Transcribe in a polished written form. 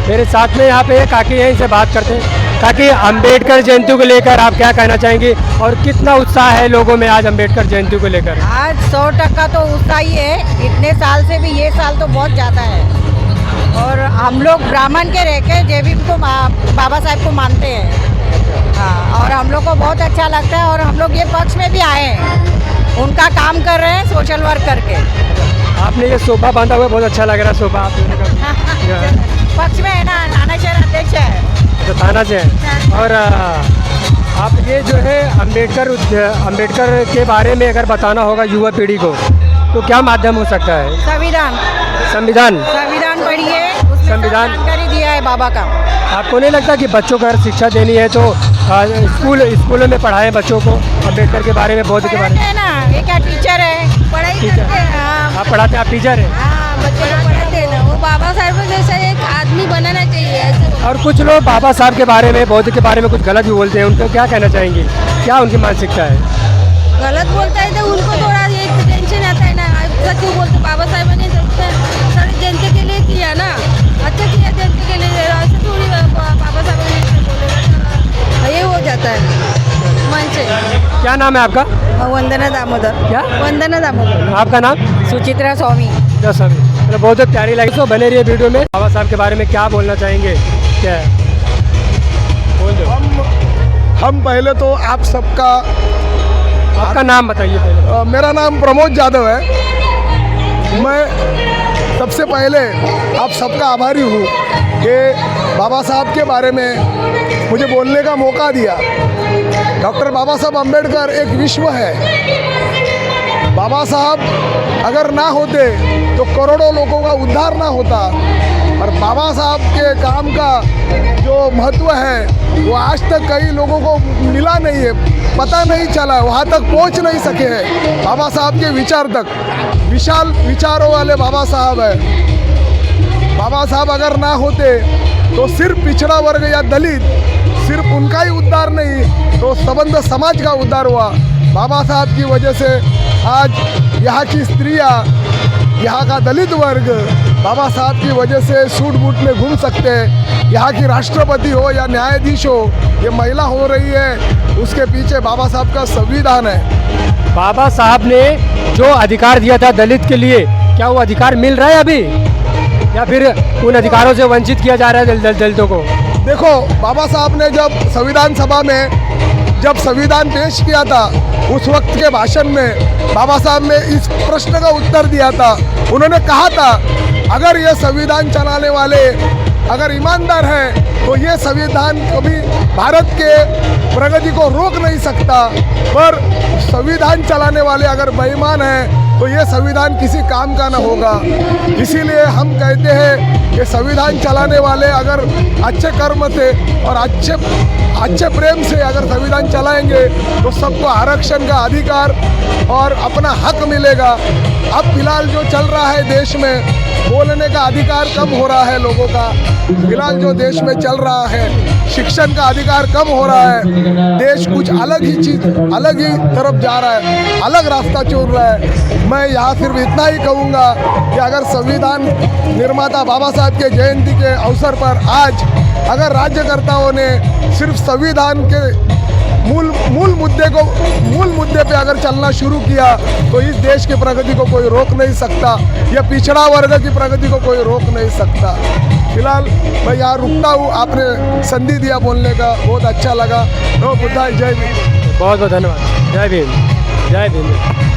मेरे साथ में यहाँ पे काकी हैं, इनसे बात करते हैं। काकी, अम्बेडकर जयंती को लेकर आप क्या कहना चाहेंगे और कितना उत्साह है लोगों में आज अम्बेडकर जयंती को लेकर? आज 100% तो उत्साह ही है। इतने साल से भी ये साल तो बहुत ज़्यादा है। और हम लोग ब्राह्मण के रह के जय भीम को बाबा साहब को मानते हैं। हाँ, और हम लोग को बहुत अच्छा लगता है और हम लोग ये पक्ष में भी आए हैं, उनका काम कर रहे हैं सोशल वर्क करके। आपने ये शोभा बांधा हुआ बहुत अच्छा लग रहा है, शोभा आप दोनों का पक्ष में है ना, थाना शहर अध्यक्ष है तो थाना से है। और आप ये जो है अम्बेडकर के बारे में अगर बताना होगा युवा पीढ़ी को तो क्या माध्यम हो सकता है? संविधान पढ़िए, उसमें संविधान जानकारी दिया है बाबा का। आपको नहीं लगता कि बच्चों को अगर शिक्षा देनी है तो स्कूलों में पढ़ाएं बच्चों को अम्बेडकर के बारे में, बौद्ध के बारे में? है ना, एक टीचर है, पढ़ाई करते हैं। आप पढ़ाते हैं, आप टीचर हैं? हाँ, बच्चों को पढ़ाते हैं ना। वो बाबा साहब जैसा एक आदमी बनाना चाहिए ऐसे। और कुछ लोग बाबा साहब के बारे में, बौद्ध के बारे में कुछ गलत भी बोलते हैं, उनको क्या कहना चाहेंगे? क्या उनकी मानसिकता है? गलत बोलता है तो उनको थोड़ा ये टेंशन आता है ना, ऐसा क्यों बोलते? बाबा साहब ने सारी जनता के लिए किया ना, अच्छा किया जनता के लिए, ऐसे थोड़ी बाबा साहब ने बोलेगा, ये हो जाता है मन से। क्या नाम है आपका? वंदना दामोदर। क्या? वंदना दामोदर। आपका नाम? सुचित्रा स्वामी। तो बहुत प्यारी लगी। तो बने रहिए वीडियो में। बाबा साहब के बारे में क्या बोलना चाहेंगे? क्या है? बोल दो। हम पहले तो आप सबका, आपका नाम बताइए पहले। मेरा नाम प्रमोद जाधव है। मैं सबसे पहले आप सबका आभारी हूँ कि बाबा साहब के बारे में मुझे बोलने का मौका दिया। डॉक्टर बाबा साहब अम्बेडकर एक विश्व है। बाबा साहब अगर ना होते तो करोड़ों लोगों का उद्धार ना होता। और बाबा साहब के काम का जो महत्व है वो आज तक कई लोगों को मिला नहीं है, पता नहीं चला, वहाँ तक पहुँच नहीं सके हैं बाबा साहब के विचार तक। विशाल विचारों वाले बाबा साहब है। बाबा साहब अगर ना होते तो सिर्फ पिछड़ा वर्ग या दलित, सिर्फ उनका ही उद्धार नहीं तो संबंध समाज का उद्धार हुआ। बाबा साहब की वजह से आज यहाँ की स्त्रियाँ, यहाँ का दलित वर्ग बाबा साहब की वजह से सूट बूट में घूम सकते हैं। यहाँ की राष्ट्रपति हो या न्यायाधीश हो, ये महिला हो रही है, उसके पीछे बाबा साहब का संविधान है। बाबा साहब ने जो अधिकार दिया था दलित के लिए, क्या वो अधिकार मिल रहा है अभी, या फिर उन अधिकारों से वंचित किया जा रहा है दलितों को? देखो, बाबा साहब ने जब संविधान सभा में जब संविधान पेश किया था, उस वक्त के भाषण में बाबा साहब ने इस प्रश्न का उत्तर दिया था। उन्होंने कहा था, अगर ये संविधान चलाने वाले अगर ईमानदार हैं तो ये संविधान कभी भारत के प्रगति को रोक नहीं सकता, पर संविधान चलाने वाले अगर बेईमान हैं तो ये संविधान किसी काम का ना होगा। इसीलिए हम कहते हैं कि संविधान चलाने वाले अगर अच्छे कर्म से और अच्छे प्रेम से अगर संविधान चलाएंगे तो सबको आरक्षण का अधिकार और अपना हक मिलेगा। अब फिलहाल जो चल रहा है देश में, बोलने का अधिकार कम हो रहा है लोगों का। फिलहाल जो देश में चल रहा है, शिक्षण का अधिकार कम हो रहा है। देश कुछ अलग ही चीज़, अलग ही तरफ जा रहा है, अलग रास्ता चुन रहा है। मैं यहाँ सिर्फ इतना ही कहूँगा कि अगर संविधान निर्माता बाबा साहब के जयंती के अवसर पर आज अगर राज्यकर्ताओं ने सिर्फ संविधान के मूल मुद्दे पे अगर चलना शुरू किया तो इस देश की प्रगति को कोई रोक नहीं सकता, या पिछड़ा वर्ग की प्रगति को कोई रोक नहीं सकता। फिलहाल मैं यहाँ रुकता हूँ। आपने संधि दिया बोलने का, बहुत अच्छा लगा। तो बुद्धाय जय भीम। बहुत बहुत धन्यवाद। जय भीम। जय भीम।